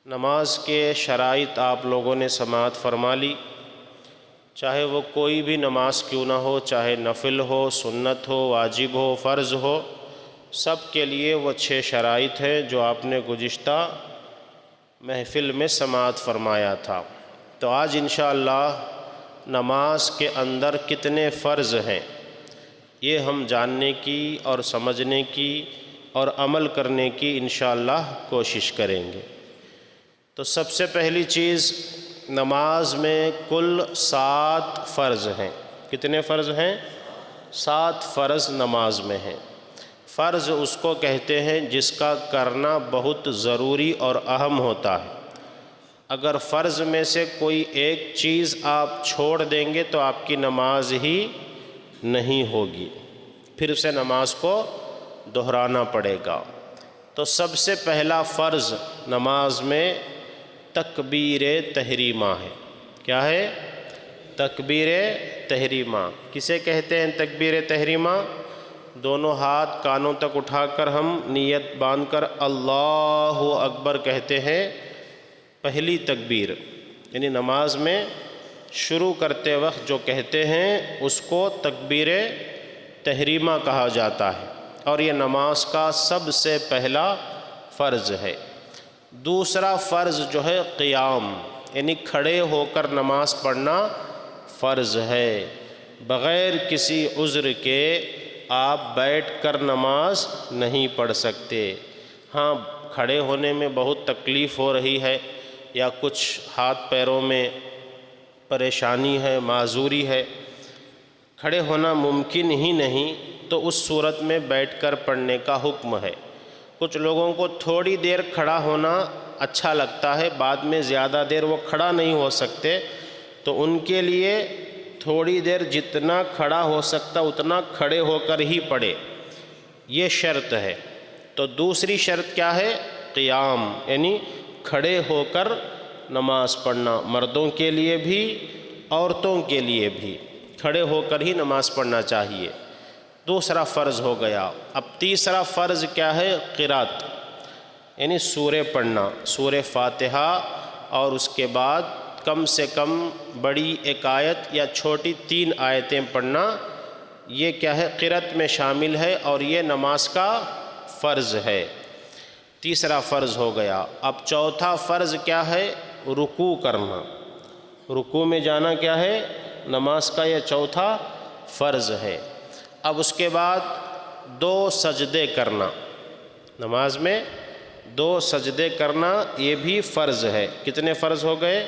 نماز کے شرائط آپ لوگوں نے سماعت فرما لی، چاہے وہ کوئی بھی نماز کیوں نہ ہو، چاہے نفل ہو، سنت ہو، واجب ہو، فرض ہو، سب کے لیے وہ 6 شرائط ہیں جو آپ نے گزشتہ محفل میں سماعت فرمایا تھا۔ تو آج انشاءاللہ نماز کے اندر کتنے فرض ہیں یہ ہم جاننے کی اور سمجھنے کی اور عمل کرنے کی انشاءاللہ کوشش کریں گے۔ تو سب سے پہلی چیز، نماز میں کل 7 فرض ہیں۔ کتنے فرض ہیں؟ 7 فرض نماز میں ہیں۔ فرض اس کو کہتے ہیں جس کا کرنا بہت ضروری اور اہم ہوتا ہے۔ اگر فرض میں سے کوئی ایک چیز آپ چھوڑ دیں گے تو آپ کی نماز ہی نہیں ہوگی، پھر اسے نماز کو دہرانا پڑے گا۔ تو سب سے پہلا فرض نماز میں تکبیر تحریمہ ہے۔ کیا ہے؟ تکبیر تحریمہ۔ کسے کہتے ہیں تکبیر تحریمہ؟ دونوں ہاتھ کانوں تک اٹھا کر ہم نیت باندھ کر اللہ اکبر کہتے ہیں، پہلی تکبیر، یعنی نماز میں شروع کرتے وقت جو کہتے ہیں اس کو تکبیر تحریمہ کہا جاتا ہے، اور یہ نماز کا سب سے پہلا فرض ہے۔ دوسرا فرض جو ہے قیام، یعنی کھڑے ہو کر نماز پڑھنا فرض ہے۔ بغیر کسی عذر کے آپ بیٹھ کر نماز نہیں پڑھ سکتے۔ ہاں، کھڑے ہونے میں بہت تکلیف ہو رہی ہے یا کچھ ہاتھ پیروں میں پریشانی ہے، معذوری ہے، کھڑے ہونا ممکن ہی نہیں، تو اس صورت میں بیٹھ کر پڑھنے کا حکم ہے۔ کچھ لوگوں کو تھوڑی دیر کھڑا ہونا اچھا لگتا ہے، بعد میں زیادہ دیر وہ کھڑا نہیں ہو سکتے، تو ان کے لیے تھوڑی دیر جتنا کھڑا ہو سکتا اتنا کھڑے ہو کر ہی پڑھے، یہ شرط ہے۔ تو دوسری شرط کیا ہے؟ قیام، یعنی کھڑے ہو کر نماز پڑھنا، مردوں کے لیے بھی عورتوں کے لیے بھی کھڑے ہو کر ہی نماز پڑھنا چاہیے۔ دوسرا فرض ہو گیا۔ اب تیسرا فرض کیا ہے؟ قرات، یعنی سورہ پڑھنا، سورہ فاتحہ، اور اس کے بعد کم سے کم بڑی 1 آیت یا چھوٹی 3 آیتیں پڑھنا، یہ کیا ہے؟ قرات میں شامل ہے، اور یہ نماز کا فرض ہے۔ تیسرا فرض ہو گیا۔ اب چوتھا فرض کیا ہے؟ رکوع کرنا۔ رکوع میں جانا کیا ہے؟ نماز کا یہ چوتھا فرض ہے۔ اب اس کے بعد 2 سجدے کرنا، نماز میں 2 سجدے کرنا یہ بھی فرض ہے۔ کتنے فرض ہو گئے؟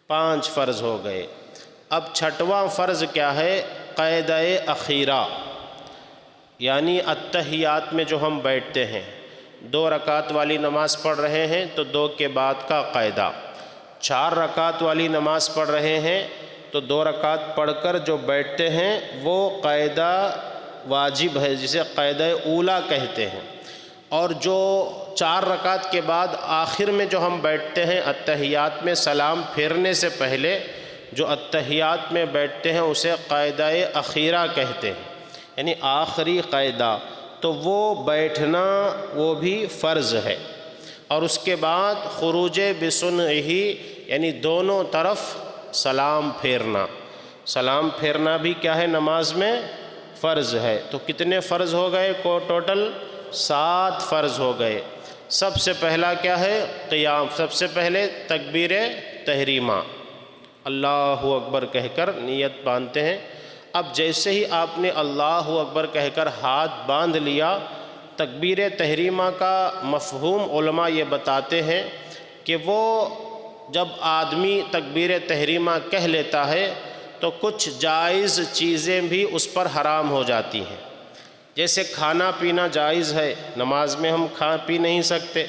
5 فرض ہو گئے۔ اب چھٹواں فرض کیا ہے؟ قاعدہ اخیرہ، یعنی اتحیات میں جو ہم بیٹھتے ہیں، 2 رکعت والی نماز پڑھ رہے ہیں تو 2 کے بعد کا قاعدہ، 4 رکعت والی نماز پڑھ رہے ہیں تو 2 رکعت پڑھ کر جو بیٹھتے ہیں وہ قاعدہ واجب ہے، جسے قاعدہ اولیٰ کہتے ہیں۔ اور جو 4 رکعت کے بعد آخر میں جو ہم بیٹھتے ہیں اتحیات میں، سلام پھیرنے سے پہلے جو اتحیات میں بیٹھتے ہیں اسے قاعدہ اخیرہ کہتے ہیں، یعنی آخری قاعدہ، تو وہ بیٹھنا وہ بھی فرض ہے۔ اور اس کے بعد خروج بسنعہ، یعنی دونوں طرف سلام پھیرنا، سلام پھیرنا بھی کیا ہے؟ نماز میں فرض ہے۔ تو کتنے فرض ہو گئے؟ ٹوٹل 7 فرض ہو گئے۔ سب سے پہلا کیا ہے؟ قیام، سب سے پہلے تکبیر تحریمہ، اللہ اکبر کہہ کر نیت باندھتے ہیں۔ اب جیسے ہی آپ نے اللہ اکبر کہہ کر ہاتھ باندھ لیا، تکبیر تحریمہ کا مفہوم علماء یہ بتاتے ہیں کہ وہ جب آدمی تکبیر تحریمہ کہہ لیتا ہے تو کچھ جائز چیزیں بھی اس پر حرام ہو جاتی ہیں۔ جیسے کھانا پینا جائز ہے، نماز میں ہم کھا پی نہیں سکتے،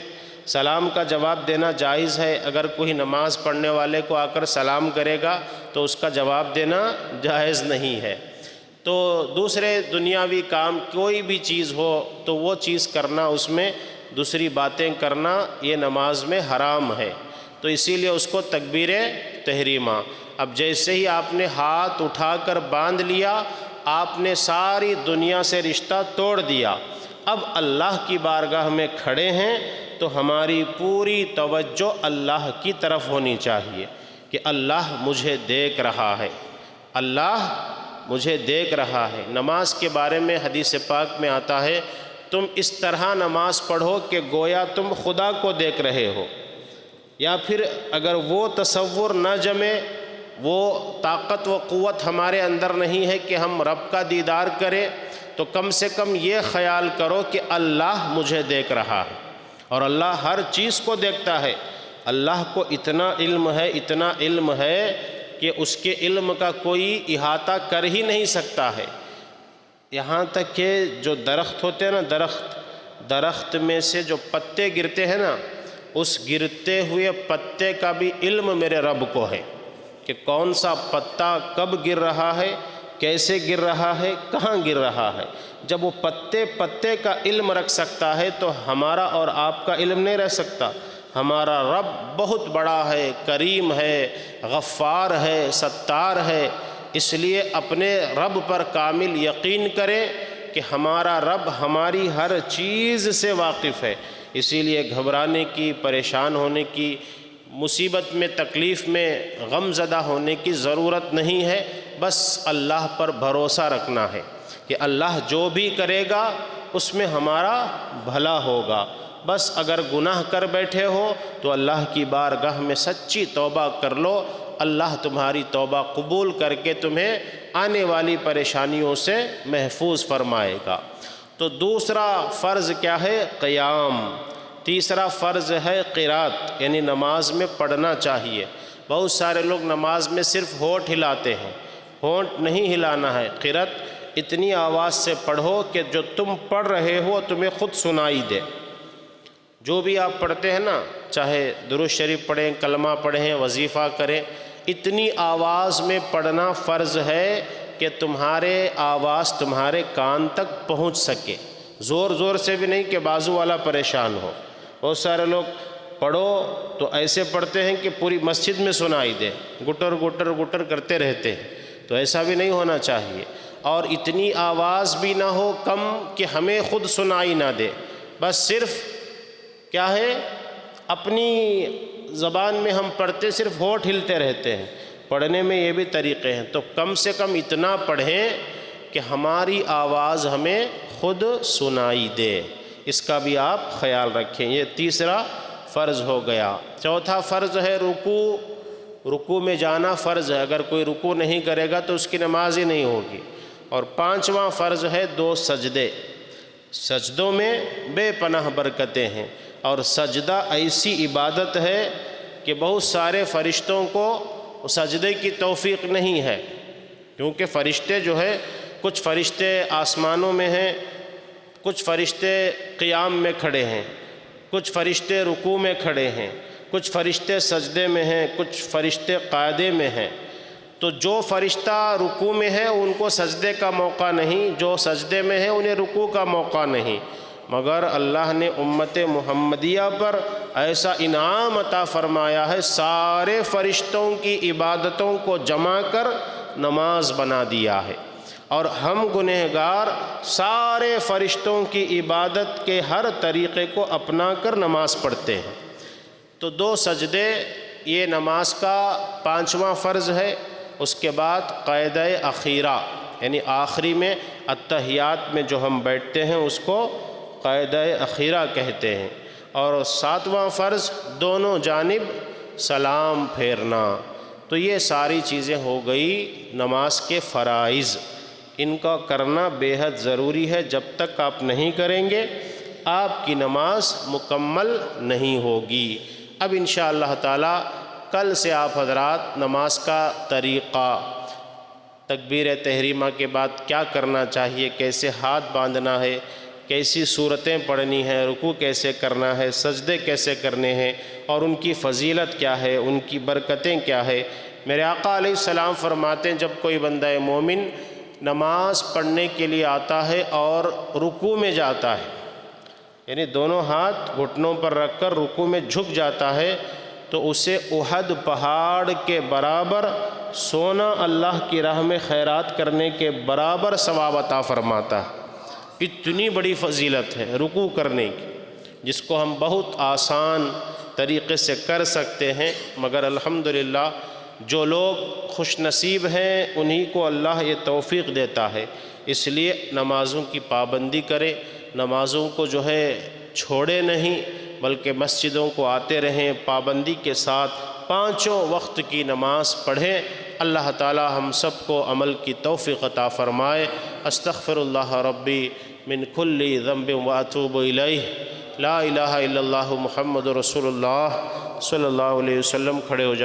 سلام کا جواب دینا جائز ہے، اگر کوئی نماز پڑھنے والے کو آ کر سلام کرے گا تو اس کا جواب دینا جائز نہیں ہے۔ تو دوسرے دنیاوی کام کوئی بھی چیز ہو تو وہ چیز کرنا، اس میں دوسری باتیں کرنا، یہ نماز میں حرام ہے، تو اسی لیے اس کو تکبیر تحریمہ۔ اب جیسے ہی آپ نے ہاتھ اٹھا کر باندھ لیا، آپ نے ساری دنیا سے رشتہ توڑ دیا، اب اللہ کی بارگاہ میں کھڑے ہیں تو ہماری پوری توجہ اللہ کی طرف ہونی چاہیے کہ اللہ مجھے دیکھ رہا ہے، اللہ مجھے دیکھ رہا ہے۔ نماز کے بارے میں حدیث پاک میں آتا ہے تم اس طرح نماز پڑھو کہ گویا تم خدا کو دیکھ رہے ہو، یا پھر اگر وہ تصور نہ جمے، وہ طاقت و قوت ہمارے اندر نہیں ہے کہ ہم رب کا دیدار کریں، تو کم سے کم یہ خیال کرو کہ اللہ مجھے دیکھ رہا ہے، اور اللہ ہر چیز کو دیکھتا ہے۔ اللہ کو اتنا علم ہے کہ اس کے علم کا کوئی احاطہ کر ہی نہیں سکتا ہے۔ یہاں تک کہ جو درخت ہوتے ہیں نا، درخت میں سے جو پتے گرتے ہیں نا، اس گرتے ہوئے پتے کا بھی علم میرے رب کو ہے کہ کون سا پتا کب گر رہا ہے، کیسے گر رہا ہے، کہاں گر رہا ہے۔ جب وہ پتے کا علم رکھ سکتا ہے تو ہمارا اور آپ کا علم نہیں رہ سکتا۔ ہمارا رب بہت بڑا ہے، کریم ہے، غفار ہے، ستار ہے، اس لیے اپنے رب پر کامل یقین کریں کہ ہمارا رب ہماری ہر چیز سے واقف ہے۔ اسی لیے گھبرانے کی، پریشان ہونے کی، مصیبت میں، تکلیف میں غم زدہ ہونے کی ضرورت نہیں ہے۔ بس اللہ پر بھروسہ رکھنا ہے کہ اللہ جو بھی کرے گا اس میں ہمارا بھلا ہوگا۔ بس اگر گناہ کر بیٹھے ہو تو اللہ کی بارگاہ میں سچی توبہ کر لو، اللہ تمہاری توبہ قبول کر کے تمہیں آنے والی پریشانیوں سے محفوظ فرمائے گا۔ تو دوسرا فرض کیا ہے؟ قیام۔ تیسرا فرض ہے قرات، یعنی نماز میں پڑھنا چاہیے۔ بہت سارے لوگ نماز میں صرف ہونٹ ہلاتے ہیں، ہونٹ نہیں ہلانا ہے۔ قرات اتنی آواز سے پڑھو کہ جو تم پڑھ رہے ہو تمہیں خود سنائی دے۔ جو بھی آپ پڑھتے ہیں نا، چاہے درود شریف پڑھیں، کلمہ پڑھیں، وظیفہ کریں، اتنی آواز میں پڑھنا فرض ہے کہ تمہارے آواز تمہارے کان تک پہنچ سکے، زور زور سے بھی نہیں کہ بازو والا پریشان ہو۔ بہت سارے لوگ پڑھو تو ایسے پڑھتے ہیں کہ پوری مسجد میں سنائی دے، گٹر گٹر گٹر کرتے رہتے ہیں، تو ایسا بھی نہیں ہونا چاہیے۔ اور اتنی آواز بھی نہ ہو کم کہ ہمیں خود سنائی نہ دے، بس صرف کیا ہے، اپنی زبان میں ہم پڑھتے صرف ہونٹ ہلتے رہتے ہیں۔ پڑھنے میں یہ بھی طریقے ہیں، تو کم سے کم اتنا پڑھیں کہ ہماری آواز ہمیں خود سنائی دے، اس کا بھی آپ خیال رکھیں۔ یہ تیسرا فرض ہو گیا۔ چوتھا فرض ہے رکوع۔ رکوع میں جانا فرض ہے، اگر کوئی رکوع نہیں کرے گا تو اس کی نماز ہی نہیں ہوگی۔ اور پانچواں فرض ہے 2 سجدے۔ سجدوں میں بے پناہ برکتیں ہیں، اور سجدہ ایسی عبادت ہے کہ بہت سارے فرشتوں کو سجدے کی توفیق نہیں ہے، کیونکہ فرشتے جو ہے، کچھ فرشتے آسمانوں میں ہیں، کچھ فرشتے قیام میں کھڑے ہیں، کچھ فرشتے رکوع میں کھڑے ہیں، کچھ فرشتے سجدے میں ہیں، کچھ فرشتے قاعدے میں ہیں۔ تو جو فرشتہ رکوع میں ہے ان کو سجدے کا موقع نہیں، جو سجدے میں ہے انہیں رکوع کا موقع نہیں، مگر اللہ نے امت محمدیہ پر ایسا انعام عطا فرمایا ہے، سارے فرشتوں کی عبادتوں کو جمع کر نماز بنا دیا ہے، اور ہم گنہگار سارے فرشتوں کی عبادت کے ہر طریقے کو اپنا کر نماز پڑھتے ہیں۔ تو 2 سجدے یہ نماز کا 5واں فرض ہے۔ اس کے بعد قاعدہ اخیرہ، یعنی آخری میں اتحیات میں جو ہم بیٹھتے ہیں اس کو قاعدہ اخیرہ کہتے ہیں۔ اور 7واں فرض دونوں جانب سلام پھیرنا۔ تو یہ ساری چیزیں ہو گئی نماز کے فرائض، ان کا کرنا بے حد ضروری ہے۔ جب تک آپ نہیں کریں گے آپ کی نماز مکمل نہیں ہوگی۔ اب انشاءاللہ تعالی کل سے آپ حضرات نماز کا طریقہ، تکبیر تحریمہ کے بعد کیا کرنا چاہیے، کیسے ہاتھ باندھنا ہے، کیسی صورتیں پڑھنی ہیں، رکوع کیسے کرنا ہے، سجدے کیسے کرنے ہیں، اور ان کی فضیلت کیا ہے، ان کی برکتیں کیا ہے۔ میرے آقا علیہ السلام فرماتے ہیں جب کوئی بندہ مومن نماز پڑھنے کے لیے آتا ہے اور رکوع میں جاتا ہے، یعنی دونوں ہاتھ گھٹنوں پر رکھ کر رکوع میں جھک جاتا ہے، تو اسے احد پہاڑ کے برابر سونا اللہ کی راہ میں خیرات کرنے کے برابر ثواب عطا فرماتا ہے۔ اتنی بڑی فضیلت ہے رکوع کرنے کی، جس کو ہم بہت آسان طریقے سے کر سکتے ہیں، مگر الحمدللہ جو لوگ خوش نصیب ہیں انہی کو اللہ یہ توفیق دیتا ہے۔ اس لیے نمازوں کی پابندی کریں، نمازوں کو جو ہے چھوڑے نہیں، بلکہ مسجدوں کو آتے رہیں، پابندی کے ساتھ 5 وقت کی نماز پڑھیں۔ اللہ تعالی ہم سب کو عمل کی توفیق عطا فرمائے۔ استغفر اللہ ربی من کل ذنب واتوب الیہ۔ لا الہ الا اللہ محمد رسول اللہ صلی اللہ علیہ وسلم۔ کھڑے ہو جائیں۔